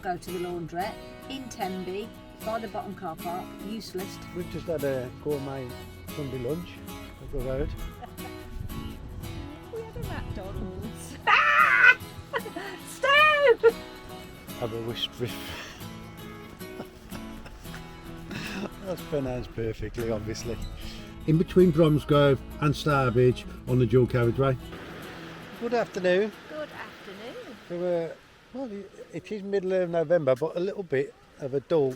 go to the laundrette in Tenby by the bottom car park. Useless. We've just had a gourmet Sunday lunch up the road. We had a McDonald's. Ah! Stop! Have a wisp riff. That's pronounced perfectly, obviously. In between Bromsgrove and Starbridge on the dual carriageway. Good afternoon. Good afternoon. So, well, it is middle of November, but a little bit of a dull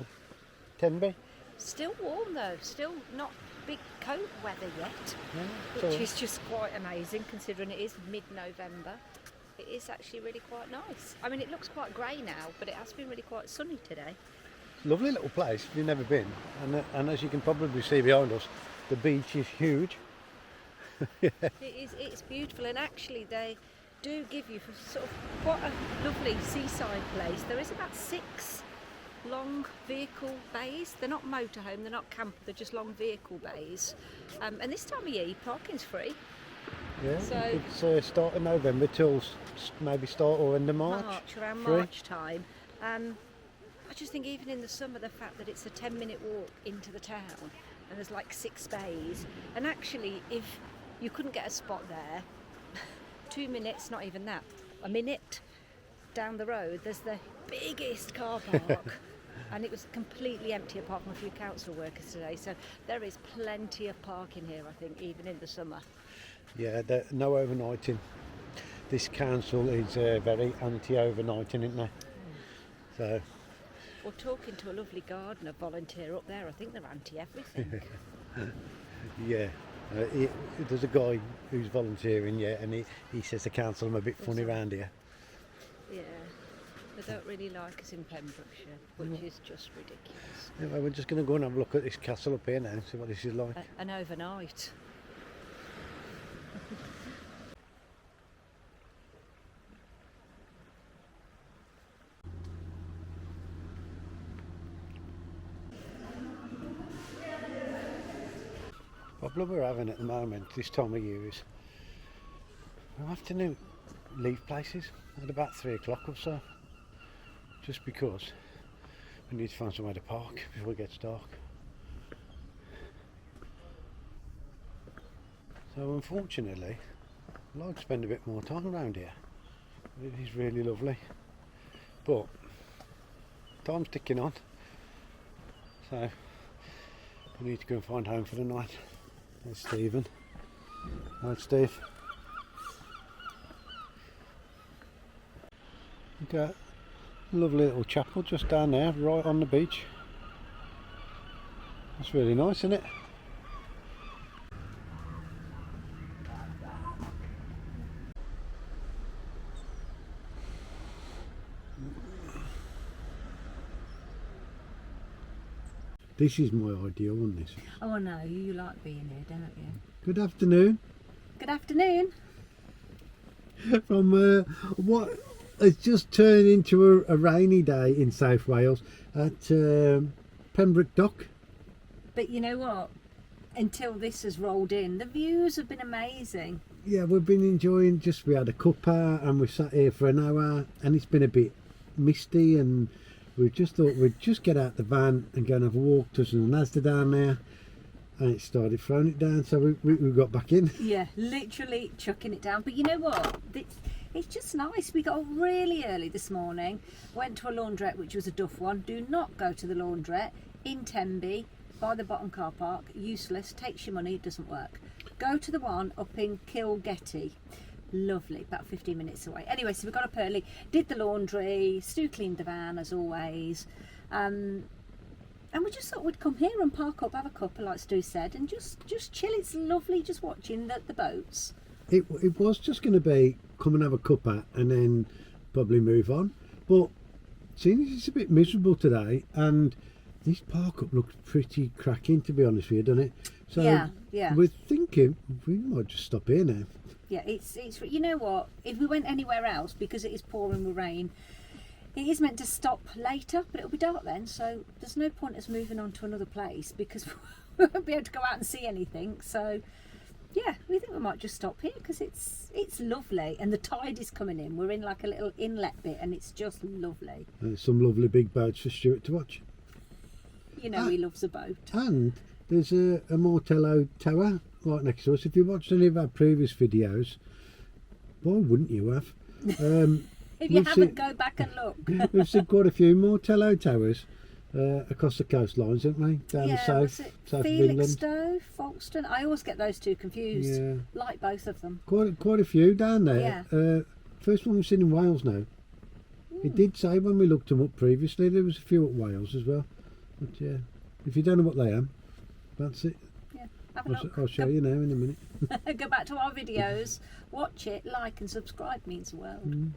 Tenby. Still warm though, still not big coat weather yet, Yeah, which is just quite amazing considering it is mid-November. It is actually really quite nice. I mean, it looks quite grey now, but it has been really quite sunny today. lovely little place if you've never been, and as you can probably see behind us, the beach is huge. Yeah. It's beautiful, and actually they do give you sort of quite a lovely seaside place. There is about 6 long vehicle bays. They're not motorhome, they're not camper, they're just long vehicle bays. And this time of year, parking's free. Yeah, So it's start of November till maybe start or end of March. Around free. March time. I just think even in the summer, the fact that it's a 10-minute walk into the town and there's like 6 bays, and actually if you couldn't get a spot there, 2 minutes, not even that, a minute down the road, there's the biggest car park. And it was completely empty apart from a few council workers today, so there is plenty of parking here, I think, even in the summer. Yeah, no overnighting. This council is very anti-overnighting, isn't they? So. Or talking to a lovely gardener volunteer up there, I think they're anti-everything. Yeah, there's a guy who's volunteering, yeah, and he says the council are a bit funny around here. Yeah, they don't really like us in Pembrokeshire, which is just ridiculous. Anyway, we're just going to go and have a look at this castle up here now, see what this is like. And overnight. The problem we're having at the moment, this time of year, is we'll have to leave places at about 3 o'clock or so, just because we need to find somewhere to park before it gets dark. So unfortunately, I'd like to spend a bit more time around here. It is really lovely, but time's ticking on, so we need to go and find home for the night. There's Stephen. Right, Steve. We've got a lovely little chapel just down there, right on the beach. That's really nice, isn't it? This is my ideal one, this. Oh, I know, you like being here, don't you? Good afternoon. Good afternoon. From what has just turned into a rainy day in South Wales at Pembroke Dock. But you know what? Until this has rolled in, the views have been amazing. Yeah, we've been enjoying, we had a cuppa and we sat here for an hour, and it's been a bit misty, and we just thought we'd just get out the van and go and have a walk to some Asda down there, and it started throwing it down, so we got back in. Yeah, literally chucking it down. But you know what? It's just nice. We got up really early this morning, went to a laundrette, which was a duff one. Do not go to the laundrette in Tenby by the bottom car park. Useless, takes your money, doesn't work. Go to the one up in Kilgetty. Lovely, about 15 minutes away. Anyway, so we got up early, did the laundry, Stu cleaned the van as always, and we just thought we'd come here and park up, have a cuppa like Stu said, and just chill. It's lovely just watching the boats. It was just going to be come and have a cuppa and then probably move on, but seeing as it's a bit miserable today, and this park up looks pretty cracking, to be honest with you, doesn't it? So yeah. We're thinking we might just stop here now. Yeah, it's you know what, if we went anywhere else, because it is pouring with rain, it is meant to stop later, but it'll be dark then, so there's no point us moving on to another place because we won't be able to go out and see anything. So yeah, we think we might just stop here because it's lovely and the tide is coming in. We're in like a little inlet bit and it's just lovely. And there's some lovely big boats for Stuart to watch. You know, he loves a boat. And there's a Mortello tower right next to us. If you watched any of our previous videos, why wouldn't you have? If you haven't, go back and look. We've seen quite a few Mortello towers across the coastlines, haven't we? Down the south of England. Felixstowe, Folkestone. I always get those two confused. Yeah. Like both of them. Quite a few down there. Yeah. First one we've seen in Wales now. It did say when we looked them up previously there was a few at Wales as well. But yeah, if you don't know what they are, that's it. Yeah, have a look. I'll show you now in a minute. Go back to our videos, watch it, like and subscribe means the world.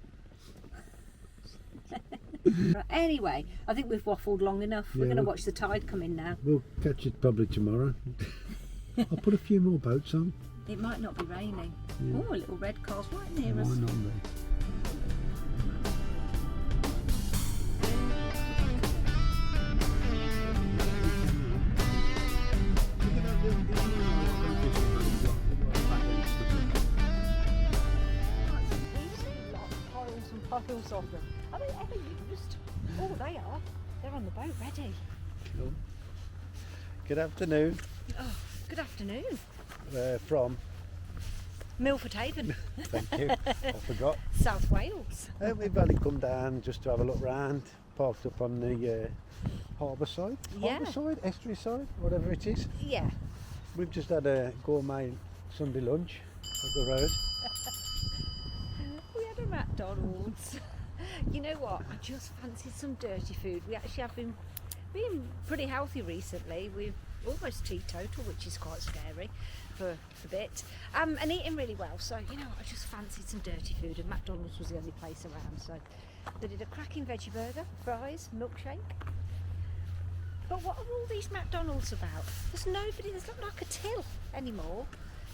Right, anyway, I think we've waffled long enough. We're going to watch the tide come in now. We'll catch it probably tomorrow. I'll put a few more boats on. It might not be raining. Yeah. Oh, a little red car's right near us. Why not me? Piles of them. Are they ever used? Oh, they are. They're on the boat ready. Cool. Good afternoon. Oh, good afternoon. From? Milford Haven. Thank you. I forgot. South Wales. We've only come down just to have a look round. Parked up on the harbour side. Yeah. Harbour side, estuary side, whatever it is. Yeah. We've just had a gourmet Sunday lunch up the road. We had a McDonald's. You know what? I just fancied some dirty food. We actually have been pretty healthy recently. We've almost teetotal, which is quite scary for a bit, and eating really well. So you know, I just fancied some dirty food, and McDonald's was the only place around. So they did a cracking veggie burger, fries, milkshake. But what are all these McDonald's about? There's nobody. There's not like a till anymore.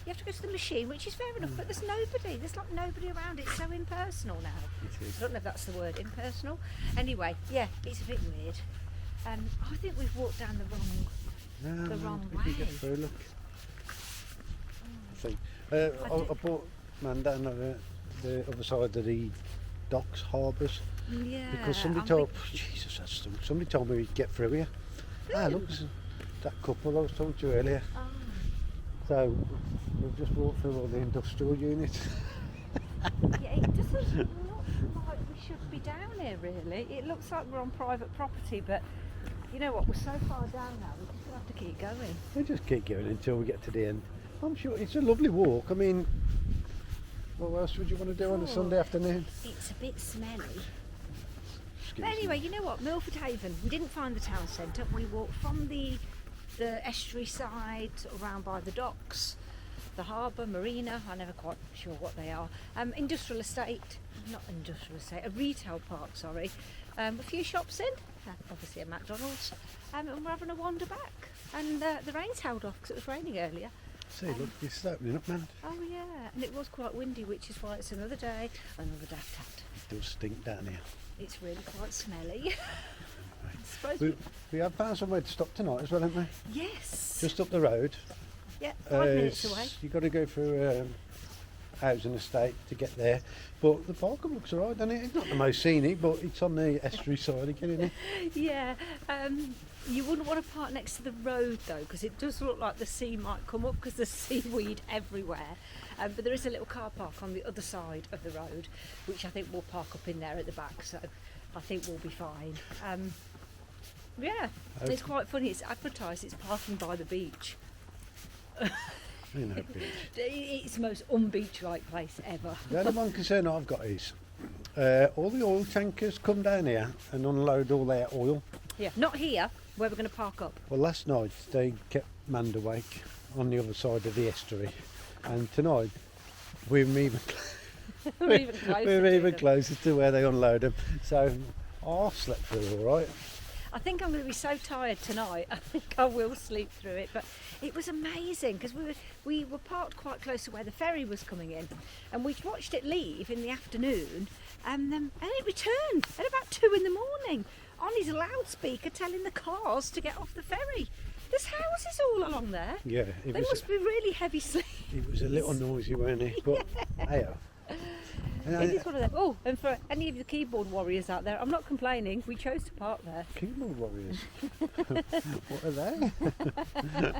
You have to go to the machine, which is fair enough, but there's nobody. There's like nobody around. It's so impersonal now. It is. I don't know if that's the word, impersonal. Anyway, yeah, it's a bit weird. I think we've walked down the wrong we way. can get through, look. See, I bought man down at the other side of the docks, harbours. Yeah. Because somebody told, Jesus, that's stunk. Somebody told me we'd get through here. Ah, look, that couple I was talking to earlier. Oh. So we've just walked through all the industrial units. Yeah, it doesn't look like we should be down here really. It looks like we're on private property, but you know what, we're so far down now, we're just going to have to keep going. We just keep going until we get to the end. I'm sure it's a lovely walk. I mean, what else would you want to do on a Sunday afternoon? It's a bit smelly. Excuse But anyway, me. you know what, Milford Haven, we didn't find the town centre. We walked from the estuary side, sort of around by the docks, the harbour, marina, I'm never quite sure what they are, industrial estate, not industrial estate, a retail park, sorry, a few shops in, obviously a McDonald's, and we're having a wander back, and the rain's held off because it was raining earlier. See, look, it's opening up, man. Oh yeah, and it was quite windy, which is why it's another day, another daft hat. It does stink down here. It's really quite smelly. Suppose we... We have found somewhere to stop tonight as well, haven't we? Yes. Just up the road. Yeah, 5 minutes away. You've got to go through housing estate to get there. But the park looks alright, doesn't it? It's not the most scenic, but it's on the estuary side again, isn't it? Yeah, you wouldn't want to park next to the road though, because it does look like the sea might come up because there's seaweed everywhere. But there is a little car park on the other side of the road, which I think we'll park up in there at the back, so I think we'll be fine. Yeah, Okay. It's quite funny. It's advertised, it's parking by the beach. You know, beach. It's the most unbeach-like place ever. The only one concern I've got is all the oil tankers come down here and unload all their oil. Yeah, not here, where we're going to park up. Well, last night they kept manned awake on the other side of the estuary, and tonight we're even We're even closer. we're to even them. closer to where they unload them. So I slept through all right. I think I'm going to be so tired tonight. I think I will sleep through it. But it was amazing because we were parked quite close to where the ferry was coming in, and we watched it leave in the afternoon, and it returned at about 2 in the morning on his loudspeaker, telling the cars to get off the ferry. There's houses all along there. Yeah, They must be really heavy sleep. it was a little noisy, weren't it? But hey, It is one of them. Oh, and for any of the keyboard warriors out there, I'm not complaining. We chose to park there. keyboard warriors. What are they?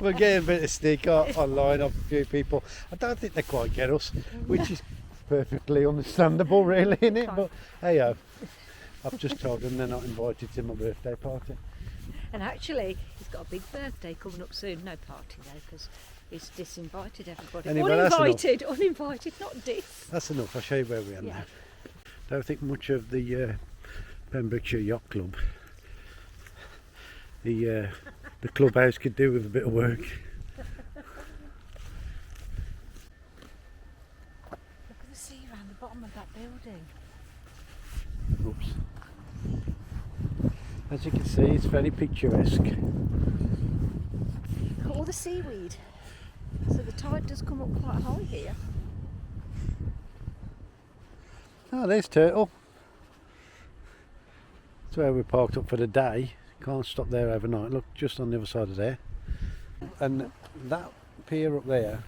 We're getting a bit of stick online off a few people. I don't think they quite get us, which is perfectly understandable, really, isn't it? But hey, I've just told them they're not invited to my birthday party. And actually, he's got a big birthday coming up soon. No party though, because he's disinvited everybody. Anyway, that's uninvited, not dis. That's enough. I'll show you where we are now. Don't think much of the Pembrokeshire Yacht Club. The clubhouse could do with a bit of work. Look at the sea around the bottom of that building. Oops. As you can see, it's very picturesque. Look at all the seaweed. So the tide does come up quite high here. Oh, there's Turtle. That's where we parked up for the day. Can't stop there overnight. Look, just on the other side of there. And that pier up there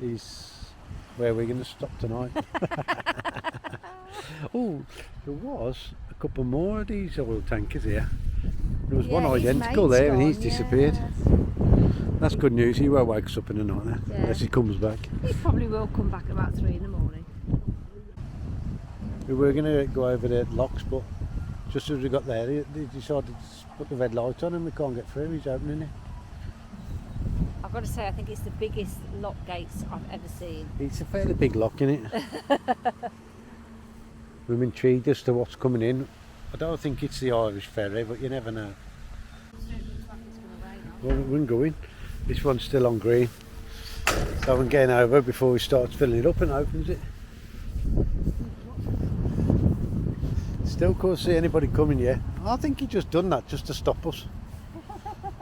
is where we're going to stop tonight. Oh, there was a couple more of these oil tankers here. There was one identical there and he's disappeared. That's good news. He won't wake us up in the night then, unless he comes back. He probably will come back about 3 in the morning. We were going to go over the locks, but just as we got there, they decided to put the red light on and we can't get through. He's opening it. I've got to say, I think it's the biggest lock gates I've ever seen. It's a fairly big lock, isn't it? We're intrigued as to what's coming in. I don't think it's the Irish ferry, but you never know. Well, we can go in. This one's still on green. So I'm getting over before he starts filling it up and opens it. Still can't see anybody coming yet. I think he just done that just to stop us.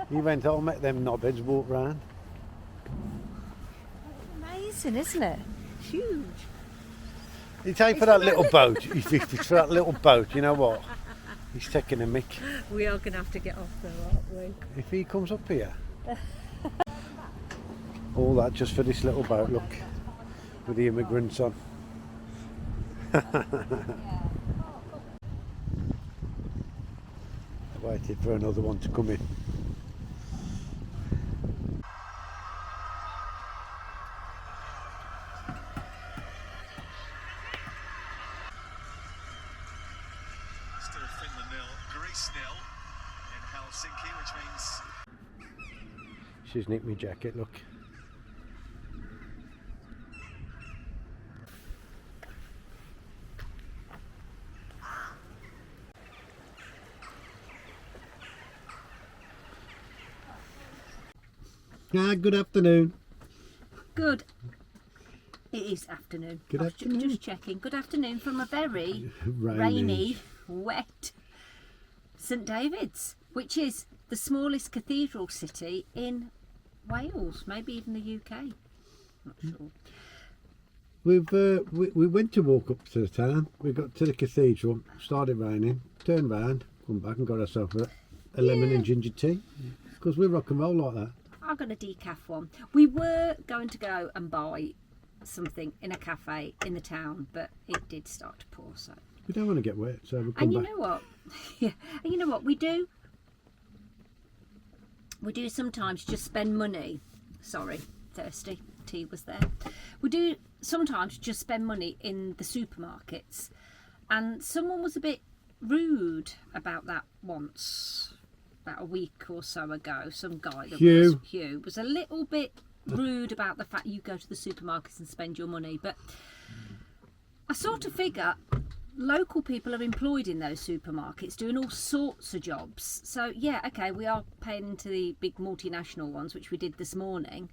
He went, I'll make them knobheads walk round. Amazing, isn't it? Huge. It's ain't for that little boat. It's for that little boat, you know what? He's taking a mick. We are going to have to get off though, aren't we? If he comes up here. All that just for this little boat, look. With the immigrants on. I waited for another one to come in. Still Finland nil, Greece nil in Helsinki, which means She's nicked my jacket, look. Good afternoon. Good. It is afternoon. Good I was afternoon. Just checking. Good afternoon from a very Rainy. rainy, wet St David's, which is the smallest cathedral city in Wales, maybe even the UK. Not sure. We went to walk up to the town. We got to the cathedral, started raining, turned round, come back and got ourselves a lemon and ginger tea. Because we rock and roll like that. I got a decaf one. We were going to go and buy something in a cafe in the town, but it did start to pour, so. We don't want to get wet, so we'll come And you back. know what? Yeah. And you know what we do? We do sometimes just spend money. Sorry, thirsty. Tea was there. We do sometimes just spend money in the supermarkets. And someone was a bit rude about that once, about a week or so ago. Some guy that Hugh was a little bit rude about the fact you go to the supermarkets and spend your money. But I sort of figure local people are employed in those supermarkets doing all sorts of jobs. So yeah, okay, we are paying into the big multinational ones, which we did this morning,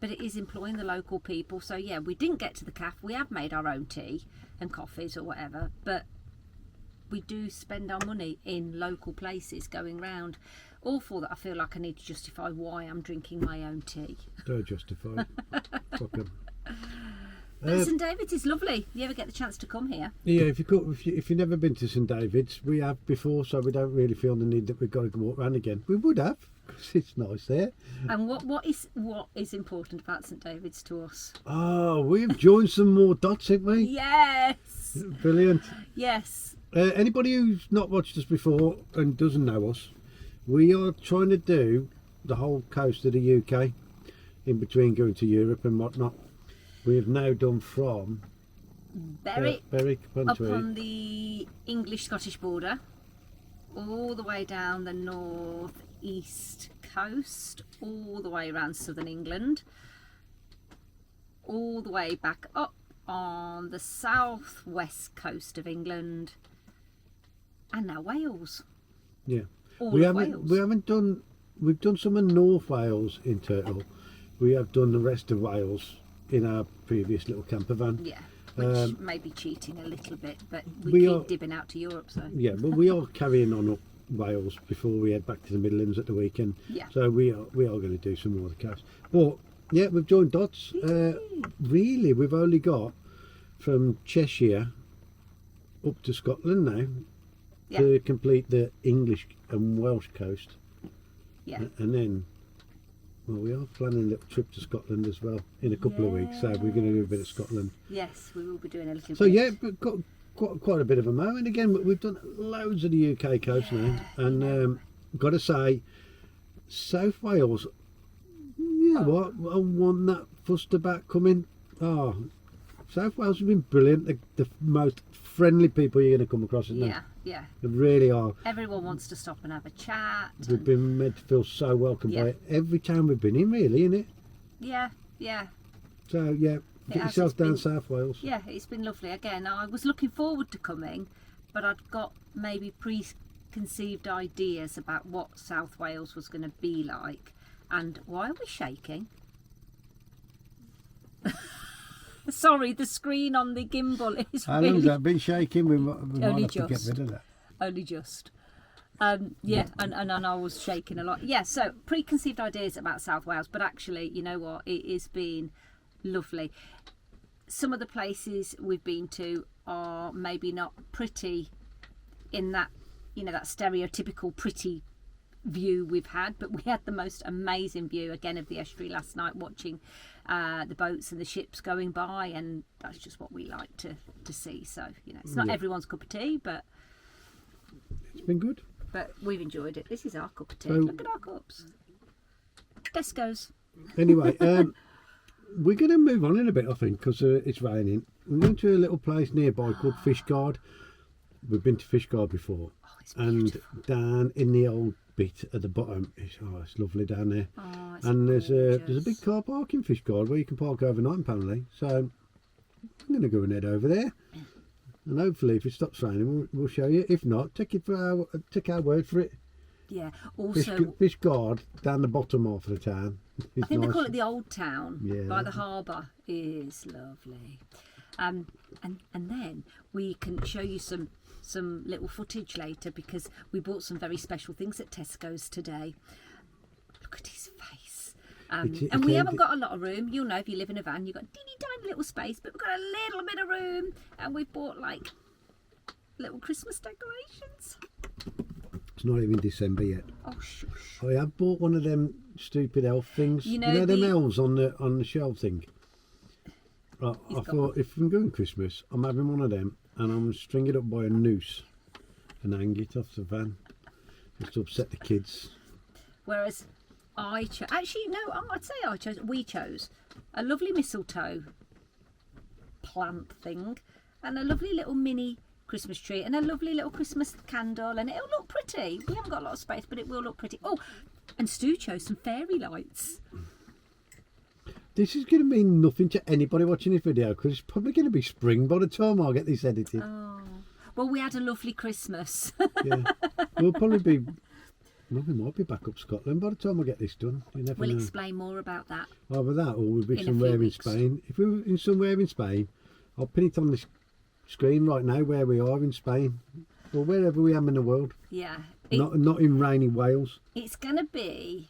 but it is employing the local people. So yeah, we didn't get to the cafe. We have made our own tea and coffees or whatever, but we do spend our money in local places going round. Awful that I feel like I need to justify why I'm drinking my own tea. Don't justify it. Fuck 'em. But St David's is lovely. You ever get the chance to come here? Yeah, if you've never been to St David's, we have before, so we don't really feel the need that we've got to walk around again. We would have, because it's nice there. And what is important about St David's to us? Oh, we've joined some more dots, haven't we? Yes. Brilliant. Yes. Anybody who's not watched us before and doesn't know us, we are trying to do the whole coast of the UK, in between going to Europe and whatnot. We have now done from Berwick up Pontypridd, on the English-Scottish border, all the way down the north-east coast, all the way around southern England, all the way back up on the south-west coast of England, and now Wales. Yeah. All We of haven't. Wales. We haven't done. We've done some of North Wales in total. We have done the rest of Wales in our previous little camper van. Yeah, which may be cheating a little bit, but we we keep are- dipping out to Europe, so Yeah, but we are carrying on up Wales before we head back to the Midlands at the weekend. yeah. So we are going to do some more of the coast. But yeah, we've joined dots. Really, we've only got from Cheshire up to Scotland now Yeah. to complete the English and Welsh coast. Yeah. And then, well, we are planning a little trip to Scotland as well in a couple of weeks. So we're going to do a bit of Scotland. Yes, we will be doing a little So bit. yeah, we've got quite a bit of a moment again. But we've done loads of the UK coast now, and got to say, South Wales. You know what? I want that fuster back coming. Oh, South Wales has been brilliant. The most friendly people you're going to come across, isn't Yeah, yeah. they? They really are. Everyone wants to stop and have a chat. We've been made to feel so welcome Yeah. by every town we've been in, really, isn't it? Yeah, yeah. So yeah, get has, yourself it's down been- South Wales. Yeah, it's been lovely. Again, I was looking forward to coming, but I'd got maybe preconceived ideas about what South Wales was going to be like. And why are we shaking? Sorry, the screen on the gimbal is How long really has that been shaking? We might Only have to get just. rid of that. only just. Yeah, and I was shaking a lot. Yeah, so preconceived ideas about South Wales, but actually, you know what? It has been lovely. Some of the places we've been to are maybe not pretty in that, you know, that stereotypical pretty view we've had, but we had the most amazing view again of the estuary last night, watching the boats and the ships going by, and that's just what we like to see. So, you know, it's not Yeah. everyone's cup of tea, but It's been good. we've enjoyed it. This is our cup of tea. So- Look at our cups. Tesco's. Anyway, we're going to move on in a bit, I think, because it's raining. We're going to a little place nearby called Fishguard. We've been to Fishguard before, Oh, it's and beautiful. down in the old bit at the bottom, it's lovely down there. Oh, it's And there's a gorgeous. big car park in Fishguard where you can park overnight apparently. So I'm going to go and head over there, and hopefully if it stops raining we'll show you. If not, take our word for it. Yeah. Also, Fishguard down the bottom half of the town. I think they call it the Old Town Yeah. by the harbour. Is lovely. And then we can show you some little footage later, because we bought some very special things at Tesco's today. Look at his face. And we haven't got a lot of room. You'll know if you live in a van, you've got a teeny tiny little space, but we've got a little bit of room, and we've bought like little Christmas decorations. It's not even December yet. Oh shush. I have bought one of them stupid elf things. You know them the- elves on the shelf thing. I got thought if I'm going Christmas, I'm having one of them, and I'm string it up by a noose and hang it off the van, just to upset the kids. Whereas we chose a lovely mistletoe plant thing, and a lovely little mini Christmas tree, and a lovely little Christmas candle, and it'll look pretty. We haven't got a lot of space, but it will look pretty. Oh, and Stu chose some fairy lights. This is going to mean nothing to anybody watching this video, because it's probably going to be spring by the time I get this edited. Oh, well, we had a lovely Christmas. Yeah, we'll probably be. Well, we might be back up Scotland by the time I get this done. You never We'll know. explain more about that. Either that, or we'll be in a few somewhere in weeks. Spain. If we were in somewhere in Spain, I'll pin it on this screen right now where we are in Spain, or wherever we am in the world. Yeah, Not in rainy Wales. it's going to be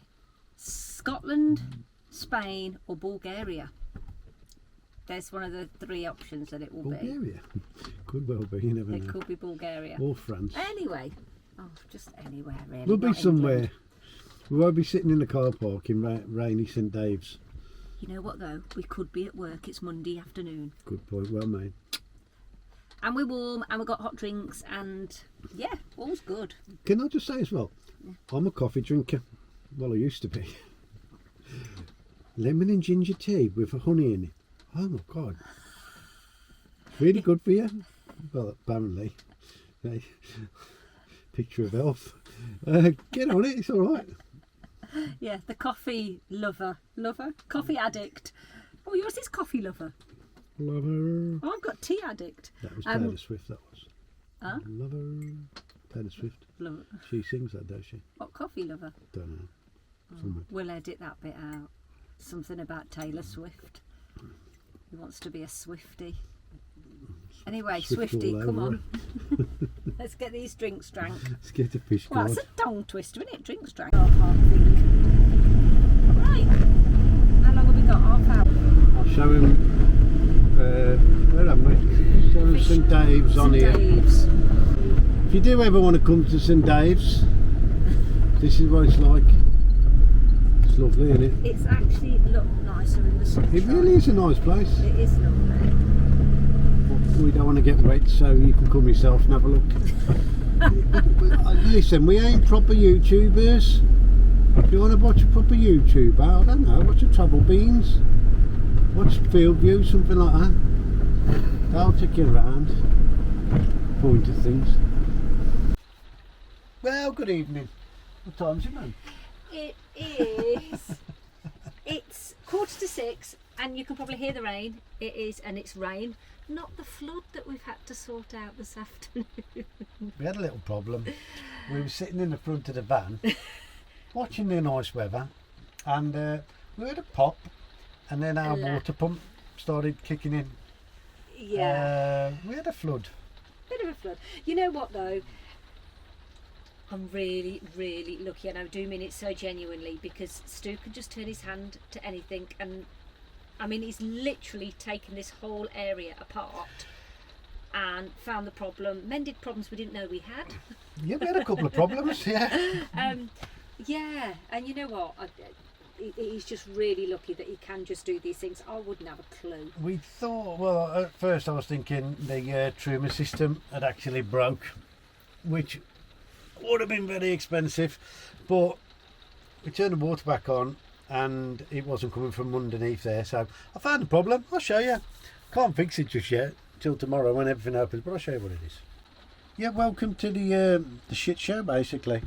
Scotland, Spain, or Bulgaria. There's one of the three options that it will be. Bulgaria. Could well be, you never It know. could be Bulgaria. Or France. Anyway, just anywhere really. We'll be not somewhere. England. We won't be sitting in the car park in rainy St Dave's. You know what though? We could be at work. It's Monday afternoon. Good point, well made. And we're warm and we've got hot drinks and yeah, all's good. Can I just say as well, I'm a coffee drinker. Well, I used to be. Lemon and ginger tea with honey in it. Oh my God. Really good for you. Well, apparently. Hey, picture of health. Get on it, it's alright. Yeah, the coffee lover. Coffee addict. Oh, yours is coffee lover. Lover. Oh, I've got tea addict. That was Taylor Swift, that was. Huh? Lover. Taylor Swift. Lover. She sings that, don't she? What coffee lover? Don't know. Oh, we'll edit that bit out. Something about Taylor Swift. He wants to be a Swiftie. Anyway, Swift Swiftie, all come over on. Let's get these drinks drank. Let's get a fish Well, card. that's a tongue twister, isn't it? Drinks drank. Oh, I can't think. Right. How long have we got? Half hour. I'll show him. Where am I? Show him St Dave's on here. Dave's. If you do ever want to come to St Dave's, this is what it's like. It's lovely, isn't it? It's actually look nicer in the sunshine. It really is a nice place. It is lovely. We don't want to get wet, so you can come yourself and have a look. Listen, we ain't proper YouTubers. If you want to watch a proper YouTuber, I don't know, watch a Travel Beans, watch Field View, something like that. They'll take you around, point at things. Well, good evening. What time's it, man? It is. It's 5:45, and you can probably hear the rain. It is, and it's rain. Not the flood that we've had to sort out this afternoon. We had a little problem. We were sitting in the front of the van, watching the nice weather, and we heard a pop, and then our water pump started kicking in. Yeah. We had a flood. Bit of a flood. You know what though? I'm really, really lucky, and I do mean it so genuinely, because Stu can just turn his hand to anything, and I mean he's literally taken this whole area apart and found the problem, mended problems we didn't know we had. Yeah, we had a couple of problems, yeah. Yeah, and you know what? He's just really lucky that he can just do these things. I wouldn't have a clue. We thought, well, at first I was thinking the Truma system had actually broke, which would have been very expensive, but we turned the water back on and it wasn't coming from underneath there, so I found the problem. I'll show you. Can't fix it just yet till tomorrow when everything opens, but I'll show you what it is. Yeah, welcome to the shit show basically.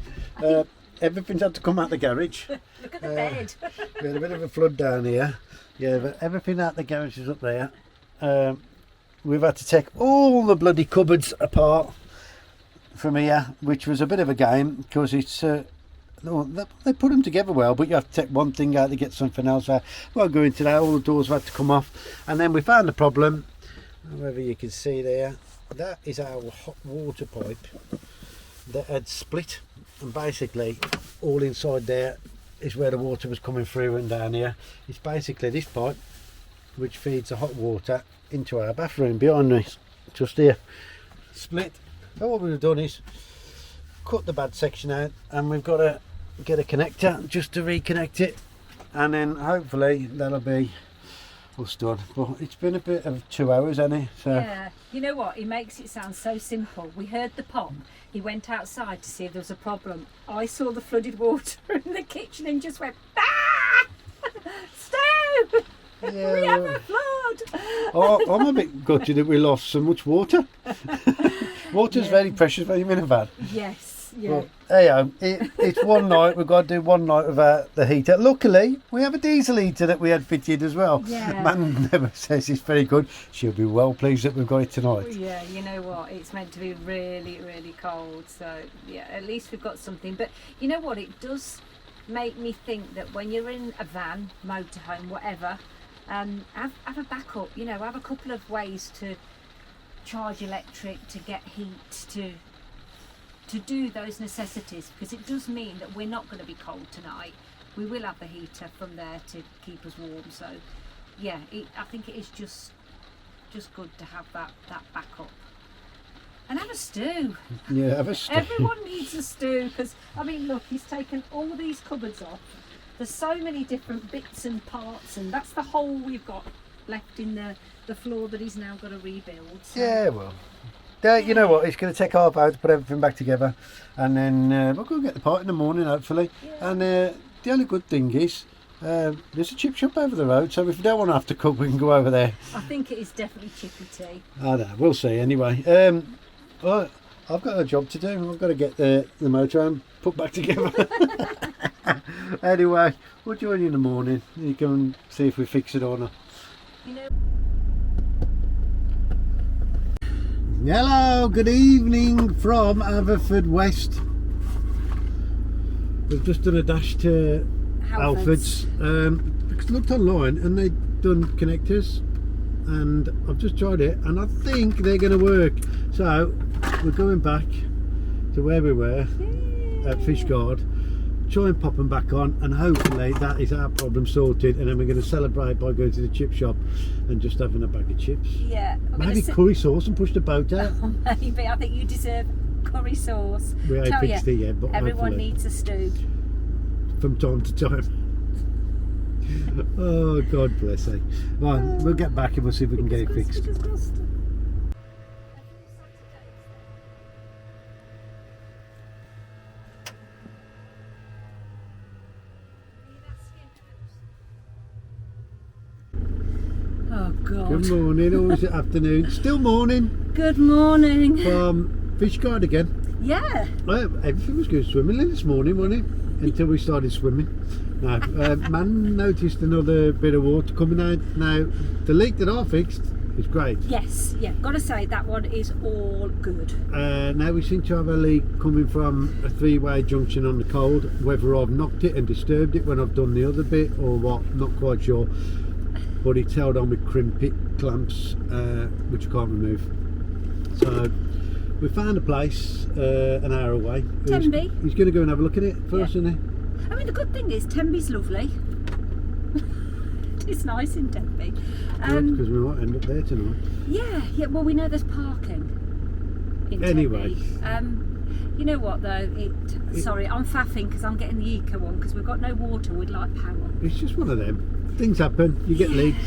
Everything's had to come out the garage. Look at the bed. We had a bit of a flood down here. Yeah, but everything out the garage is up there. We've had to take all the bloody cupboards apart from here, which was a bit of a game because it's they put them together well, but you have to take one thing out to get something else out. Well, go into that, all the doors have had to come off, and then we found the problem. However, you can see there, that is our hot water pipe that had split, and basically all inside there is where the water was coming through, and down here it's basically this pipe which feeds the hot water into our bathroom behind me, just here, split. So what we've done is cut the bad section out, and we've got to get a connector just to reconnect it, and then hopefully that'll be us done. But it's been a bit of 2 hours, hasn't it? So Yeah, you know what? He makes it sound so simple. We heard the pop. He went outside to see if there was a problem. I saw the flooded water in the kitchen and just went, ah! Stu! yeah, We have a flood! I'm a bit gutted that we lost so much water. Water's very precious when you're in a van. Yes, yeah. Well, hey, it's one night. We've got to do one night without the heater. Luckily, we have a diesel heater that we had fitted as well. Yeah. Man never says it's very good. She'll be well pleased that we've got it tonight. Yeah, you know what? It's meant to be really, really cold. So, yeah, at least we've got something. But you know what? It does make me think that when you're in a van, motorhome, whatever, have a backup. You know, have a couple of ways to charge electric, to get heat, to do those necessities, because it does mean that we're not going to be cold tonight. We will have the heater from there to keep us warm. So, yeah, I think it is just good to have that backup. And have a stew. Yeah, have a stew. Everyone needs a stew because, I mean, look, he's taken all these cupboards off. There's so many different bits and parts, and that's the hole we've got left in the floor that he's now got to rebuild. So. Yeah, well, you know what? It's going to take half hour to put everything back together, and then we'll go get the pot in the morning, hopefully. Yeah. And the only good thing is there's a chip shop over the road, so if we don't want to have to cook, we can go over there. I think it is definitely chippy tea. I don't know, we'll see anyway. Well, I've got a job to do. I've got to get the motorhome put back together. Anyway, we'll join you in the morning. You can see if we fix it or not. You know. Hello, good evening from Haverfordwest. We've just done a dash to Alfred's because I looked online and they'd done connectors, and I've just tried it and I think they're going to work. So we're going back to where we were at Fishguard, try and pop them back on, and hopefully that is our problem sorted, and then we're going to celebrate by going to the chip shop and just having a bag of chips. Yeah. Maybe curry sauce and push the boat out. Maybe. I think you deserve curry sauce. We ain't fixed it yet, but everyone hopefully. needs a stew. From time to time. Oh, God bless her. Right, we'll get back and we'll see if we can get it fixed. Oh God. Good morning, or is it afternoon? Still morning Good morning. from Fishguard again. Yeah. Well, everything was good swimmingly this morning, wasn't it? Until we started swimming. No, man noticed another bit of water coming out. Now, the leak that I fixed is great. Yes. Yeah. Gotta say that one is all good. Now we seem to have a leak coming from a three-way junction on the cold. Whether I've knocked it and disturbed it when I've done the other bit or what, not quite sure. But it's held on with crimpet clamps, which I can't remove. So we found a place an hour away. Tenby. He's going to go and have a look at it first, Yeah. isn't he? I mean, the good thing is Tenby's lovely. It's nice in Tenby. Because we might end up there tonight. Yeah. Yeah. Well, we know there's parking. In Anyway. Tenby. You know what though? Sorry, I'm faffing because I'm getting the eco one because we've got no water. We'd like power. It's just one of them. Things happen. You get leaks.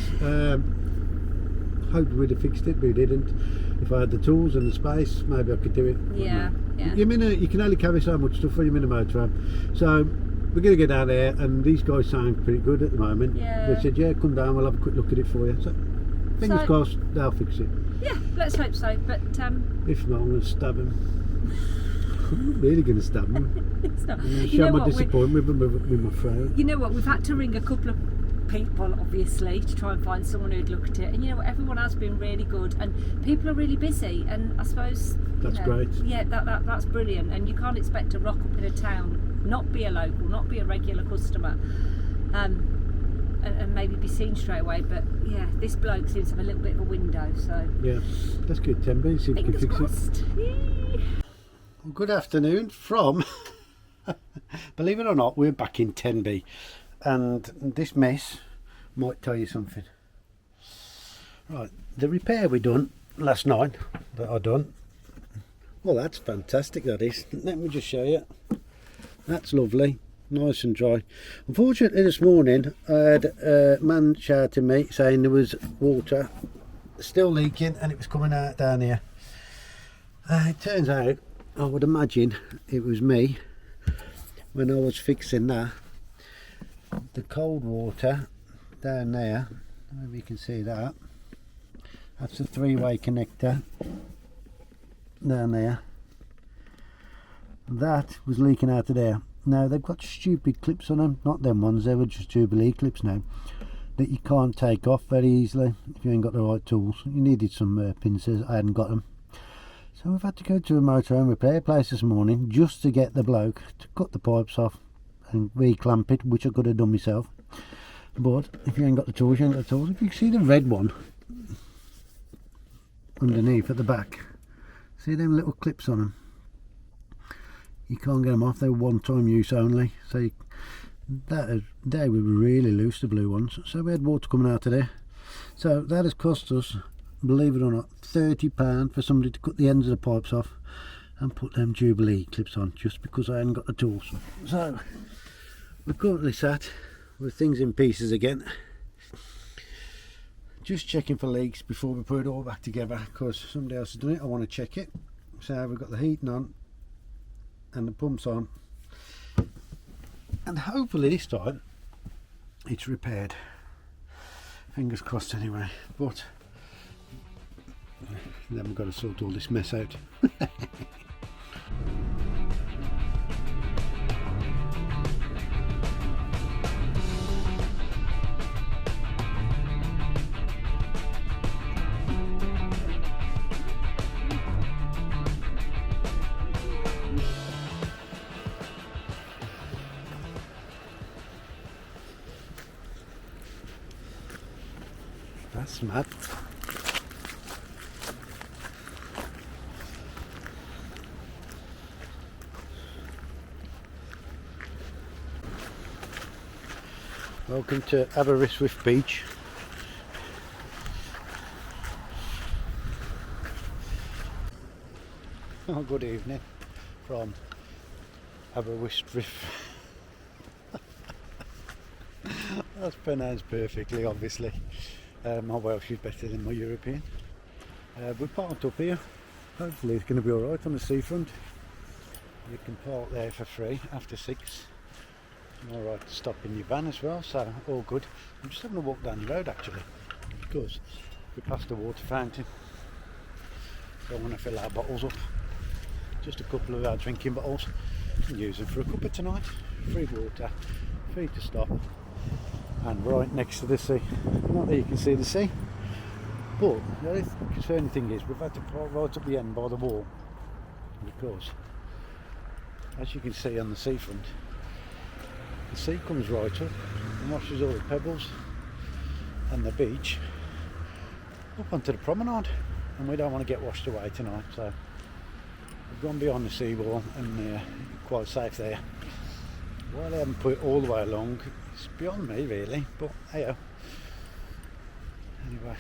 Hoped we'd have fixed it, but we didn't. If I had the tools and the space, maybe I could do it. Yeah. Yeah. You can only carry so much stuff when you're in a motorhome. So we're going to get down there, and these guys sound pretty good at the moment. Yeah. They said, yeah, come down, we'll have a quick look at it for you. So fingers crossed they'll fix it. Yeah, let's hope so. But If not, I'm going to stab him. I'm really going to stab him. it's not. I'm going to You show know my what? disappointment with my phone. You know what? We've had to ring a couple of people, obviously, to try and find someone who'd look at it. And you know what? Everyone has been really good, and people are really busy. And I suppose That's great. Yeah, that's brilliant. And you can't expect to rock up in a town, not be a local, not be a regular customer, and maybe be seen straight away. But yeah, this bloke seems to have a little bit of a window. So Yeah, that's good, Tenby. See if we can fingers fix it. crossed. Well, good afternoon from, believe it or not, we're back in Tenby, and this mess might tell you something. Right, the repair we done last night, that I done, well, that's fantastic, that is. Let me just show you. That's lovely, nice and dry. Unfortunately this morning I had a man shout to me saying there was water still leaking and it was coming out down here. It turns out, I would imagine it was me when I was fixing that. The cold water down there, maybe you can see that. That's a three-way connector down there. That was leaking out of there. Now they've got stupid clips on them, not them ones, they were just Jubilee clips now, that you can't take off very easily if you ain't got the right tools. You needed some pincers, I hadn't got them. So we've had to go to a motorhome repair place this morning just to get the bloke to cut the pipes off and re-clamp it, which I could have done myself. But if you ain't got the tools, you ain't got the tools. If you see the red one underneath at the back, see them little clips on them? You can't get them off, they're one-time use only. So they were really loose, the blue ones. So we had water coming out of there. So that has cost us believe it or not, £30 for somebody to cut the ends of the pipes off and put them Jubilee clips on, just because I hadn't got the tools. So we're currently sat with things in pieces again, just checking for leaks before we put it all back together, because somebody else has done it. I want to check it. So we've got the heating on and the pumps on, and hopefully this time it's repaired. Fingers crossed anyway. But then we've got to sort all this mess out. That's mad. Welcome to Aberystwyth Beach. Oh, good evening from Aberystwyth. That's pronounced perfectly, obviously. My Welsh is better than my European. We're parked up here. Hopefully it's going to be alright on the seafront. You can park there for free after 6. Alright to stop in your van as well, so all good. I'm just having a walk down the road actually, because we passed the water fountain. So I want to fill our bottles up. Just a couple of our drinking bottles. And use them for a cuppa tonight. Free water, free to stop. And right next to the sea. Not that you can see the sea, but the concerning thing is we've had to park right up the end by the wall, because as you can see on the seafront, the sea comes right up and washes all the pebbles and the beach up onto the promenade, and we don't want to get washed away tonight, so we've gone beyond the seawall and quite safe there. Why they haven't put it all the way along, it's beyond me really, but hey, anyway,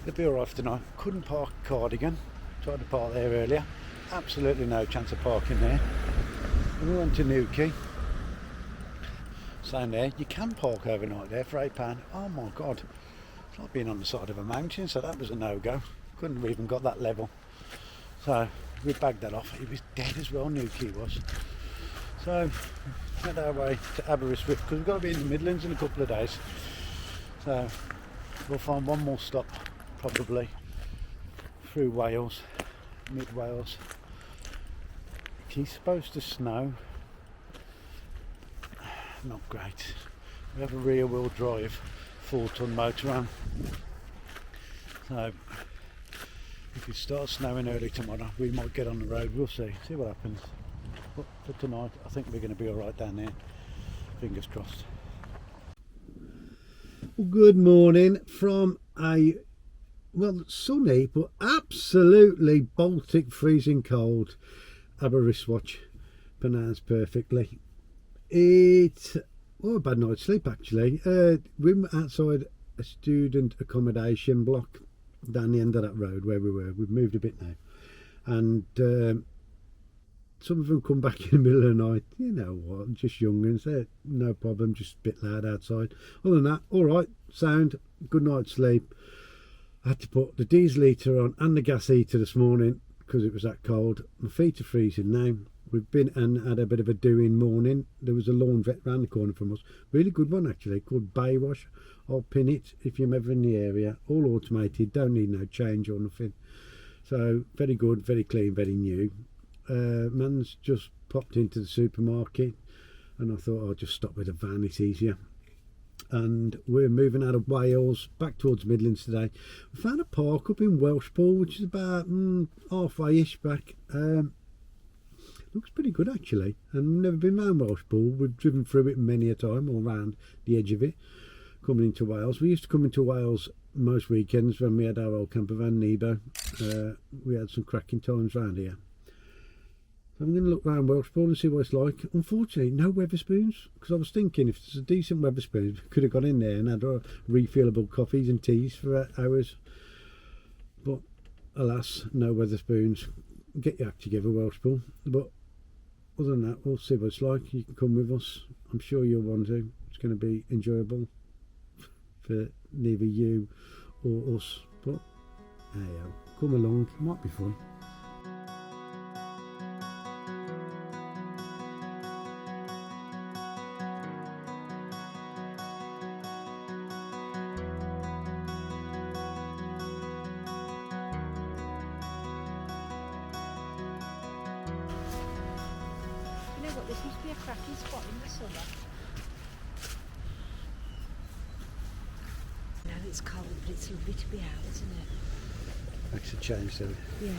it'll be alright for tonight. Couldn't park Cardigan, tried to park there earlier, absolutely no chance of parking there. And we went to Newquay, same there, you can park overnight there for £8. Oh my god, it's like being on the side of a mountain, so that was a no-go. Couldn't have even got that level, so we bagged that off. It was dead as well, Newquay was. So head our way to Aberystwyth, because we've got to be in the Midlands in a couple of days, so we'll find one more stop probably through Wales, mid Wales. It's supposed to snow, not great. We have a rear wheel drive 4-ton motorhome, so if it starts snowing early tomorrow we might get on the road. We'll see what happens. But for tonight I think we're going to be alright down there, fingers crossed. Well, good morning from a, well, sunny but absolutely Baltic freezing cold Aberystwyth, pronounced perfectly. It's, well, a bad night's sleep actually. We're outside a student accommodation block down the end of that road where we were. We've moved a bit now, and some of them come back in the middle of the night. You know what, just young'uns, they're no problem, just a bit loud outside. Other than that, alright, sound, good night's sleep. I had to put the diesel heater on and the gas heater this morning because it was that cold. My feet are freezing now. We've been and had a bit of a doing morning. There was a laundrette round the corner from us, really good one actually, called Baywash. I'll pin it if you're ever in the area. All automated, don't need no change or nothing. So very good, very clean, very new. Man's just popped into the supermarket and I thought I'll just stop with a van, it's easier. And we're moving out of Wales back towards Midlands today. We found a park up in Welshpool, which is about halfway-ish back. Looks pretty good actually, and we've never been round Welshpool. We've driven through it many a time, or round the edge of it, coming into Wales. We used to come into Wales most weekends when we had our old camper van Nebo. We had some cracking times round here. So I'm going to look round Welshpool and see what it's like. Unfortunately, no Wetherspoons, because I was thinking if there's a decent Wetherspoons, we could have got in there and had our refillable coffees and teas for hours. alas, no Weatherspoons. Get your act together, Welshpool. But other than that, we'll see what it's like. You can come with us. I'm sure you'll want to. It's going to be enjoyable for neither you or us. But hey, come along. It might be fun. You know what, this must be a cracking spot in the summer. No, it's cold, but it's lovely to be out, isn't it? Makes a change, doesn't it? Yeah.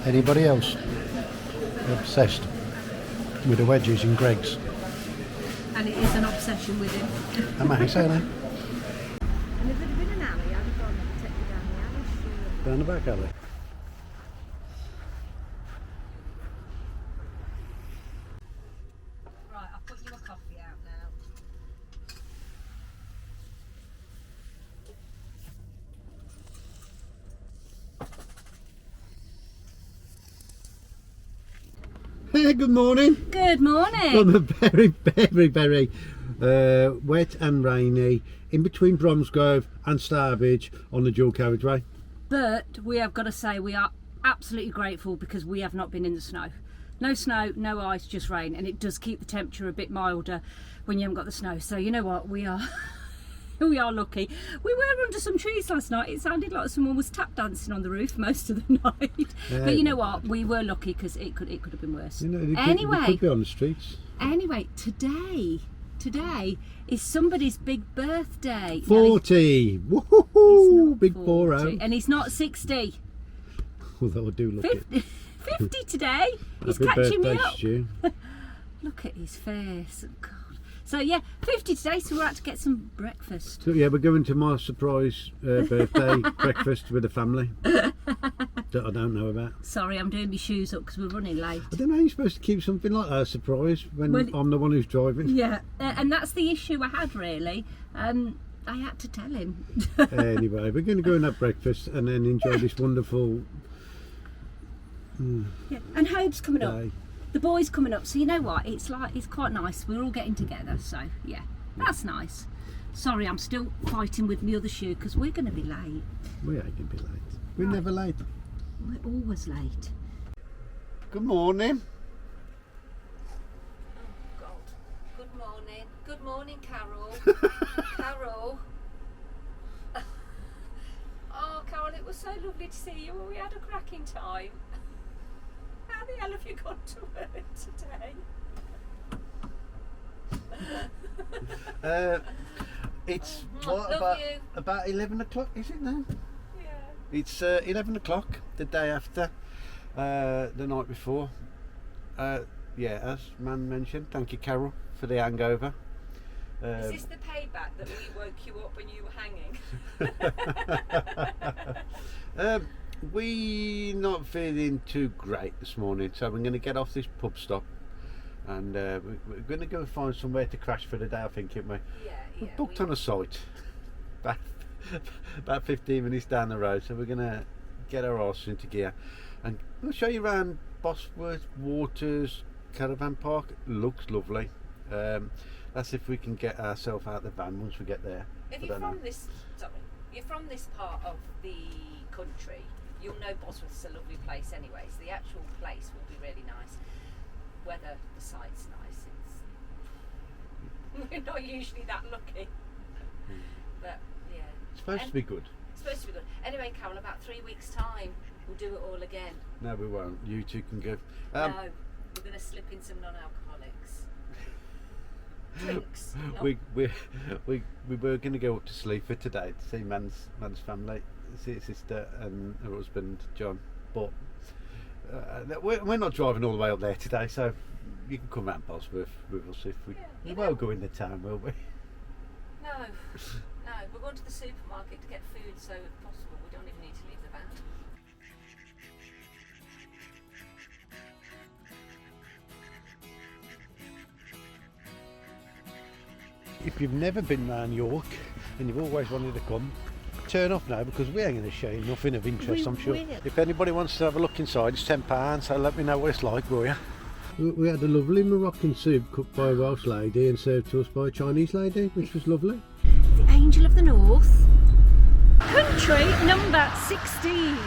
Anybody else obsessed with the wedges in Greg's? And it is an obsession with him. Am I saying that? And if there'd been an alley, I'd have gone and take you down the alley, sure. Down the back alley. Right, I'll put you a coffee out now. Hey, good morning. Good morning. On a very wet and rainy in between Bromsgrove and Starbridge on the dual carriageway. But we have got to say we are absolutely grateful because we have not been in the snow. No snow, no ice, just rain, and it does keep the temperature a bit milder when you haven't got the snow. So you know what, we are we are lucky. We were under some trees last night. It sounded like someone was tap dancing on the roof most of the night. But you know what, we were lucky because it could have been worse. You know, Anyway, they could be on the streets. Anyway, today is somebody's big birthday. 40. Now, Woohoo! Big 40, 4-0. and he's not 60. Although I do look 50, 50 today. He's Happy catching me birthday, up. Stu. Look at his face. Oh, God. So yeah, 50 today, so we're out to get some breakfast. So yeah, we're going to my surprise birthday breakfast with the family that I don't know about. Sorry, I'm doing my shoes up because we're running late. I don't know, you're supposed to keep something like that a surprise when Well, I'm the one who's driving. Yeah, and that's the issue I had really. I had to tell him. Anyway, we're going to go and have breakfast and then enjoy this wonderful Yeah. And Hope's coming up. day. The boy's coming up, so you know what? It's quite nice. We're all getting together, so yeah, that's nice. Sorry, I'm still fighting with my other shoe because we're going to be late. We ain't going to be late. We're Right. never late. We're always late. Good morning. Oh God. Good morning. Good morning, Carol. Carol. Oh, Carol, it was so lovely to see you. We had a cracking time. How the hell have you gone to work today? It's Love you. about 11 o'clock, is it now? Yeah. It's 11 o'clock the day after the night before. Yeah, as Man mentioned, thank you, Carol, for the hangover. Is this the payback that we woke you up when you were hanging? We're not feeling too great this morning, so we're going to get off this pub stop and we're going to go find somewhere to crash for the day, I think, aren't we? Yeah. We're booked on a site about 15 minutes down the road, so we're going to get our arse into gear and we'll show you around Bosworth Waters Caravan Park. Looks lovely. That's if we can get ourselves out of the van once we get there. If you're from this part of the country, you'll know Bosworth's a lovely place anyway, so the actual place will be really nice. Whether the site's nice, we're not usually that lucky. But yeah. It's supposed to be good. It's supposed to be good. Anyway, Carol, about 3 weeks' time, we'll do it all again. No, we won't. You two can go. No, we're going to slip in some non-alcoholics. Drinks. We were going to go up to Sleaford today to see Man's family, see his sister and her husband John, but we're not driving all the way up there today, so you can come round Bosworth with us if we won't go in the town, will we? No, we're going to the supermarket to get food, so if possible we don't even need to leave the van. if you've never been round York and you've always wanted to come, turn up now, because we ain't going to show you nothing of interest, I'm sure. If anybody wants to have a look inside, it's £10, so let me know what it's like, will you? We had a lovely Moroccan soup cooked by a Welsh lady and served to us by a Chinese lady, which was lovely. The Angel of the North. Country number 16.